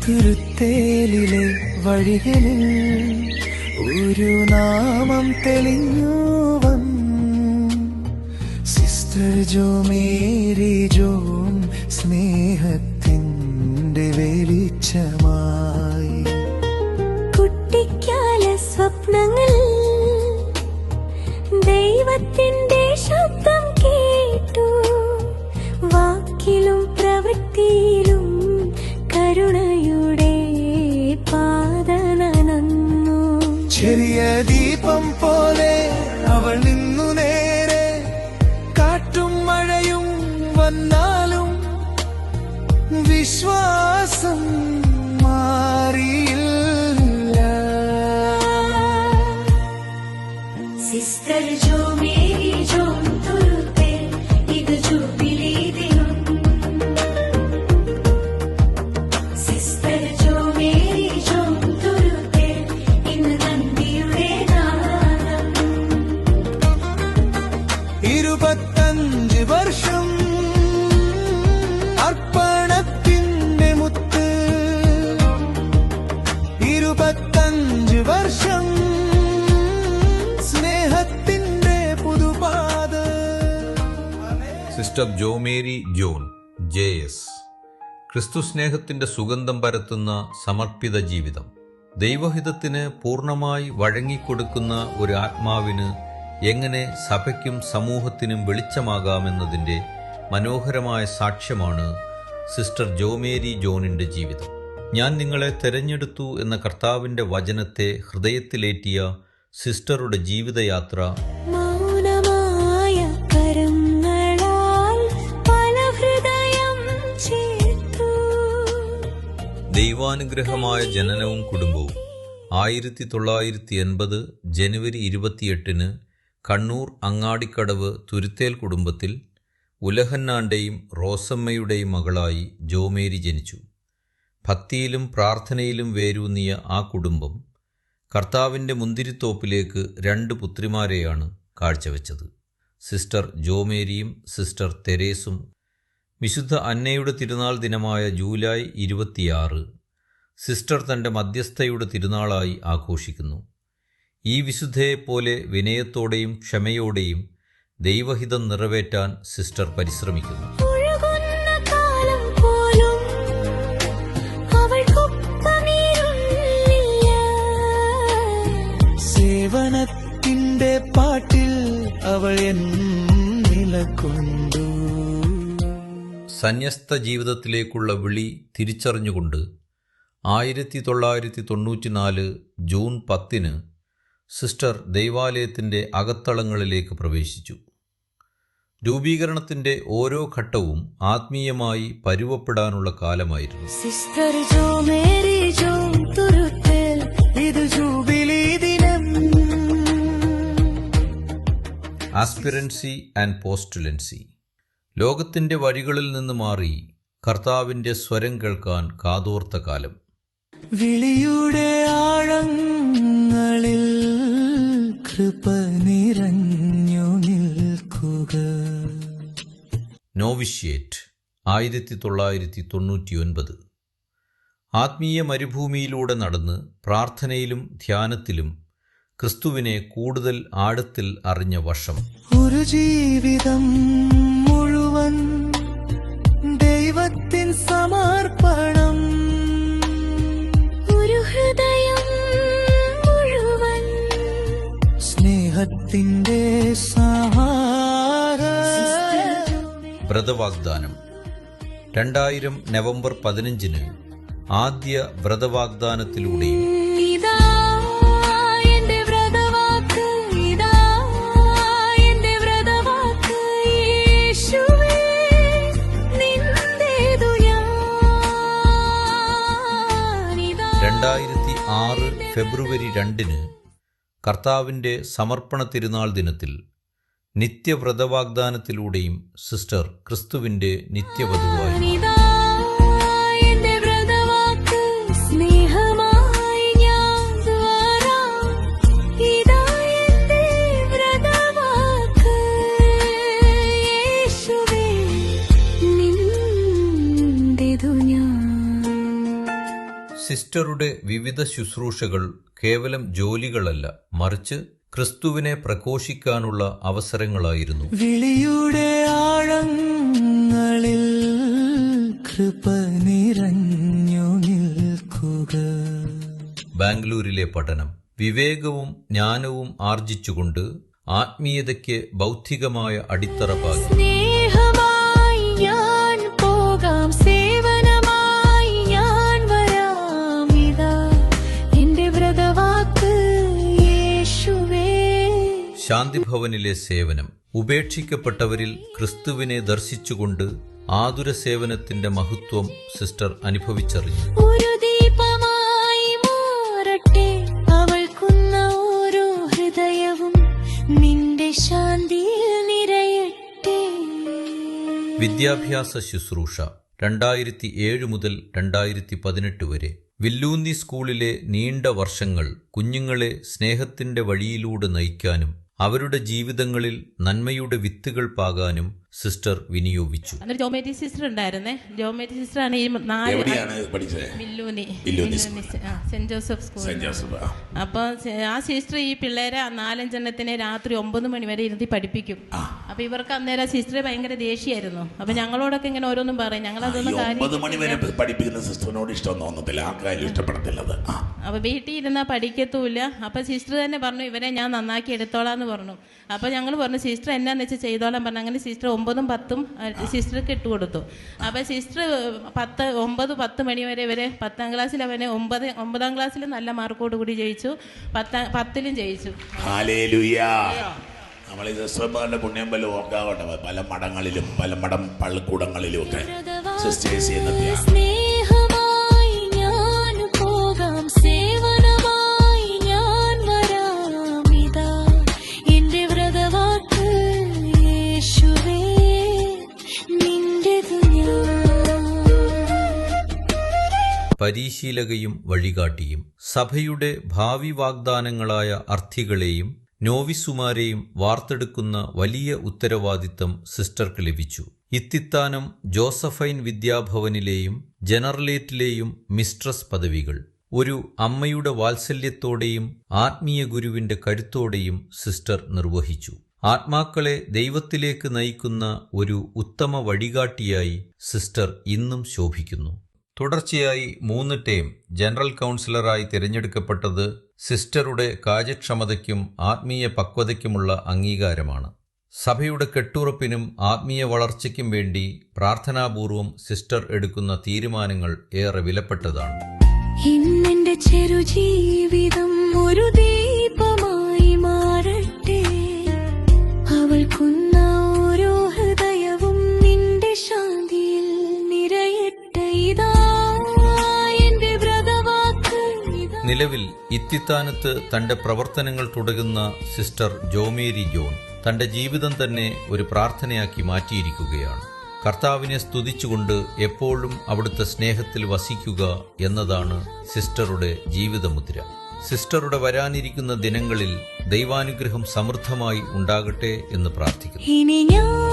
തുരുത്തേലിലെ വഴികളിൽ ഒരു നാമം തെളിഞ്ഞു വന്നു. സിസ്റ്റർ ജോ മേരി ജോൺ സ്നേഹത്തിൻ്റെ വെളിച്ചമായി. കുട്ടിക്കാല സ്വപ്നങ്ങൾ ദൈവത്തിൻ്റെ ശബ്ദം കേട്ടു. വാക്കിലും പ്രവൃത്തിയിലും കരുണയുടെ പാത നനന്നു. ചെറിയ ദീപം പോലെ അവൾ നിന്നു നേരെ. കാറ്റും മഴയും വന്നാലും വിശ്വാസം മാറിയില്ല. സിസ്റ്റർ ജോ മേരി ജോൺ തുരുത്തേൽ, ഇത് ജൂബിലി ദിനം. സിസ്റ്റർ ജോ മേരി ജോൺ തുരുത്തേൽ, ഇന്ന് നന്ദിയുടെ നാദം. 25 വർഷം അർപ്പണത്തിൻ്റെ മുത്ത്. 25 വർഷം സ്നേഹത്തിൻ്റെ പുതുപാത. സിസ്റ്റർ ജോ മേരി ജോൺ JS. ക്രിസ്തു സ്നേഹത്തിന്റെ സുഗന്ധം പരത്തുന്ന സമർപ്പിത ജീവിതം. ദൈവഹിതത്തിന് പൂർണ്ണമായി വഴങ്ങിക്കൊടുക്കുന്ന ഒരു ആത്മാവിന് എങ്ങനെ സഭയ്ക്കും സമൂഹത്തിനും വെളിച്ചമാകാമെന്നതിൻ്റെ മനോഹരമായ സാക്ഷ്യമാണ് സിസ്റ്റർ ജോ മേരി ജോണിൻ്റെ ജീവിതം. ഞാൻ നിങ്ങളെ തെരഞ്ഞെടുത്തു എന്ന കർത്താവിൻ്റെ വചനത്തെ ഹൃദയത്തിലേറ്റിയ സിസ്റ്ററുടെ ജീവിതയാത്ര മൗനമായ കരങ്ങളാൽ പല ഹൃദയം ചേർത്തു. ദൈവാനുഗ്രഹമായ ജനനവും കുടുംബവും. 1980 ജനുവരി 28 കണ്ണൂർ അങ്ങാടിക്കടവ് തുരുത്തേൽ കുടുംബത്തിൽ ഉലഹന്നാൻ്റെയും റോസമ്മയുടെയും മകളായി ജോ മേരി ജനിച്ചു. ഭക്തിയിലും പ്രാർത്ഥനയിലും വേരൂന്നിയ ആ കുടുംബം കർത്താവിൻ്റെ മുന്തിരിത്തോപ്പിലേക്ക് 2 പുത്രിമാരെയാണ് കാഴ്ചവെച്ചത്. സിസ്റ്റർ ജോ മേരിയും സിസ്റ്റർ തെരേസും വിശുദ്ധ അന്നയുടെ തിരുനാൾ ദിനമായ ജൂലൈ 26 സിസ്റ്റർ തൻ്റെ മധ്യസ്ഥയുടെ തിരുനാളായി ആഘോഷിക്കുന്നു. ഈ വിശുദ്ധയെപ്പോലെ വിനയത്തോടെയും ക്ഷമയോടെയും ദൈവഹിതം നിറവേറ്റാൻ സിസ്റ്റർ പരിശ്രമിക്കുന്നു. ഒഴുകുന്ന കാലം പോലും അവൾക്കൊപ്പമിരുന്നില്ല. സേവനത്തിൻ്റെ പാട്ടിൽ അവൾ നിലകൊണ്ടു. സന്യസ്ത ജീവിതത്തിലേക്കുള്ള വിളി തിരിച്ചറിഞ്ഞുകൊണ്ട് 1994 ജൂൺ 10 സിസ്റ്റർ ദൈവാലയത്തിൻ്റെ അകത്തളങ്ങളിലേക്ക് പ്രവേശിച്ചു. രൂപീകരണത്തിൻ്റെ ഓരോ ഘട്ടവും ആത്മീയമായി പരുവപ്പെടാനുള്ള കാലമായിരുന്നു. സിസ്റ്റർ ജോ മേരി ജോൺ തുരുത്തേൽ, ഇത് ജൂബിലി ദിനം. ആസ്പിറൻസി ആൻഡ് പോസ്റ്റുലൻസി. ലോകത്തിൻ്റെ വഴികളിൽ നിന്ന് മാറി കർത്താവിൻ്റെ സ്വരം കേൾക്കാൻ കാതോർത്ത കാലം. വിളിയുടെ ആഴങ്ങളിൽ കൃപ നിറഞ്ഞു നിൽക്കുക. നോവിഷ്യേറ്റ് 1999. ആത്മീയ മരുഭൂമിയിലൂടെ നടന്ന് പ്രാർത്ഥനയിലും ധ്യാനത്തിലും ക്രിസ്തുവിനെ കൂടുതൽ ആഴത്തിൽ അറിഞ്ഞ വർഷം. ഒരു ജീവിതം മുഴുവൻ ദൈവത്തിൻ സമർപ്പണം. ഒരു ഹൃദയം മുഴുവൻ സ്നേഹത്തിൻ്റെ സഹാര. വ്രതവാഗ്ദാനം. 2000 നവംബർ 15 ആദ്യ വ്രതവാഗ്ദാനത്തിലൂടെയും ഇതാ എന്റെ വ്രതവാക്ക്, ഇതാ എന്റെ വ്രതവാക്ക്, യേശുവേ നിന്റേതു ഞാൻ. 2006 ഫെബ്രുവരി 2 കർത്താവിൻ്റെ സമർപ്പണ തിരുനാൾ ദിനത്തിൽ നിത്യവ്രതവാഗ്ദാനത്തിലൂടെയും സിസ്റ്റർ ക്രിസ്തുവിൻ്റെ നിത്യവധുവായി. ഇതാ എന്റെ വ്രതവാക്ക്, സ്നേഹമായി ഞാൻ വരാം. ഇതാ എന്റെ വ്രതവാക്ക്, യേശുവേ നിന്റേതു ഞാൻ. സിസ്റ്ററുടെ വിവിധ ശുശ്രൂഷകൾ കേവലം ജോലികളല്ല, മറിച്ച് ക്രിസ്തുവിനെ പ്രഘോഷിക്കാനുള്ള അവസരങ്ങളായിരുന്നു. വിളിയുടെ ആഴങ്ങളിൽ കൃപ നിറഞ്ഞു നിൽക്കുക. ബാംഗ്ലൂരിലെ പഠനം വിവേകവും ജ്ഞാനവും ആർജിച്ചുകൊണ്ട് ആത്മീയതയ്ക്ക് ബൗദ്ധികമായ അടിത്തറ പാകി. സ്നേഹമായി ഞാൻ പോകാം, സേവനമായി ഞാൻ വരാം, ഇതാ എന്റെ വ്രതവാക്ക് യേശുവേ. ശാന്തിഭവനിലെ സേവനം ഉപേക്ഷിക്കപ്പെട്ടവരിൽ ക്രിസ്തുവിനെ ദർശിച്ചുകൊണ്ട് ആതുര സേവനത്തിന്റെ മഹത്വം സിസ്റ്റർ അനുഭവിച്ചറിഞ്ഞു. ഒരു ദീപമായി മാറട്ടെ അവൾക്കുന്ന ഓരോ ഹൃദയവും, നിന്റെ ശാന്തിയിൽ നിറയട്ടെ. വിദ്യാഭ്യാസ ശുശ്രൂഷ 2007 മുതൽ 2018 വരെ വില്ലൂന്നി സ്കൂളിലെ നീണ്ട വർഷങ്ങൾ കുഞ്ഞുങ്ങളെ സ്നേഹത്തിന്റെ വഴിയിലൂടെ നയിക്കാനും അവരുടെ ജീവിതങ്ങളിൽ നന്മയുടെ വിത്തുകൾ പാകാനും സിസ്റ്റർ വിനിയോഗിച്ചു. ജോമേറ്റി സിസ്റ്റർ ഉണ്ടായിരുന്നേ. ജോമേറ്റി സിസ്റ്ററാണ് ഈ വില്ലൂന്നി സെന്റ് ജോസഫ് സ്കൂൾ. അപ്പൊ ആ സിസ്റ്റർ ഈ പിള്ളേരെ 4-5 രാത്രി 9 മണി വരെ ഇരുത്തി പഠിപ്പിക്കും. അപ്പൊ ഇവർക്ക് അന്നേരം സിസ്റ്ററെ ഭയങ്കര ദേഷ്യമായിരുന്നു. അപ്പൊ ഞങ്ങളോടൊക്കെ ഇങ്ങനെ ഓരോന്നും പറയും. ഞങ്ങളതൊന്നും അപ്പൊ വീട്ടിൽ ഇരുന്നാ പഠിക്കത്തൂല്ല. അപ്പൊ സിസ്റ്റർ തന്നെ പറഞ്ഞു, ഇവരെ ഞാൻ നന്നാക്കി എടുത്തോളാന്ന് പറഞ്ഞു. അപ്പൊ ഞങ്ങൾ പറഞ്ഞു, സിസ്റ്റർ എന്നാന്ന് വെച്ചാൽ ചെയ്തോളാൻ പറഞ്ഞു. അങ്ങനെ സിസ്റ്റർ 9ഉം 10ഉം സിസ്റ്റർക്ക് ഇട്ടുകൊടുത്തു. അപ്പൊ സിസ്റ്റർ 9-10 മണി വരെ ഇവരെ 10ാം ക്ലാസ്സിൽ അവനെ 9ാം ക്ലാസ്സിൽ നല്ല മാർക്കോട് കൂടി ജയിച്ചു, 10ലും ജയിച്ചു. നമ്മൾ ഈ സിസ്റ്റർമാരുടെ പുണ്യം വല്ല ഓർക്കാവട്ടെ. പല മഠങ്ങളിലും പല മഠം പള്ളിക്കൂടങ്ങളിലും ഒക്കെ സിസ്റ്റേഴ്സ് ചെയ്യുന്ന സ്നേഹമായി ഞാൻ പോകാം, സേവനമായി ഞാൻ വരാം, ഇതാ എന്റെ വ്രതവാക്ക് യേശുവേ, നിന്റേതു ഞാൻ. പരിശീലകയും വഴികാട്ടിയും സഭയുടെ ഭാവി വാഗ്ദാനങ്ങളായ അർത്ഥികളെയും നോവിസുമാരെയും വാർത്തെടുക്കുന്ന വലിയ ഉത്തരവാദിത്തം സിസ്റ്റർക്ക് ലഭിച്ചു. ഇത്തിത്താനം ജോസഫൈൻ വിദ്യാഭവനിലെയും ജനറലേറ്റിലെയും മിസ്ട്രസ് പദവികൾ ഒരു അമ്മയുടെ വാത്സല്യത്തോടെയും ആത്മീയ ഗുരുവിന്റെ കരുത്തോടെയും സിസ്റ്റർ നിർവഹിച്ചു. ആത്മാക്കളെ ദൈവത്തിലേക്ക് നയിക്കുന്ന ഒരു ഉത്തമ വഴികാട്ടിയായി സിസ്റ്റർ ഇന്നും ശോഭിക്കുന്നു. തുടർച്ചയായി 3 ടേം ജനറൽ കൗൺസിലറായി തിരഞ്ഞെടുക്കപ്പെട്ടത് സിസ്റ്ററുടെ കാര്യക്ഷമതയ്ക്കും ആത്മീയ പക്വതയ്ക്കുമുള്ള അംഗീകാരമാണ്. സഭയുടെ കെട്ടുറപ്പിനും ആത്മീയ വളർച്ചയ്ക്കും വേണ്ടി പ്രാർത്ഥനാപൂർവം സിസ്റ്റർ എടുക്കുന്ന തീരുമാനങ്ങൾ ഏറെ വിലപ്പെട്ടതാണ്. ഇന്നെന്റെ ചെറുജീവിതം ഒരു ദീപമായി മാറട്ടെ, അവൾക്കുന്ന ഓരോ ഹൃദയവും നിന്റെ ശാന്തിയിൽ നിറയട്ടെ, ഇതാ എന്റെ വ്രതവാക്ക്. നിലവിൽ ഇത്തിത്താനത്ത് തന്റെ പ്രവർത്തനങ്ങൾ തുടരുന്ന സിസ്റ്റർ ജോമേരി ജോൺ തന്റെ ജീവിതം തന്നെ ഒരു പ്രാർത്ഥനയാക്കി മാറ്റിയിരിക്കുകയാണ്. കർത്താവിനെ സ്തുതിച്ചുകൊണ്ട് എപ്പോഴും അവിടുത്തെ സ്നേഹത്തിൽ വസിക്കുക എന്നതാണ് സിസ്റ്ററുടെ ജീവിതമുദ്ര. സിസ്റ്ററുടെ വരാനിരിക്കുന്ന ദിനങ്ങളിൽ ദൈവാനുഗ്രഹം സമൃദ്ധമായി ഉണ്ടാകട്ടെ എന്ന് പ്രാർത്ഥിക്കുന്നു. ഇനി ഞാൻ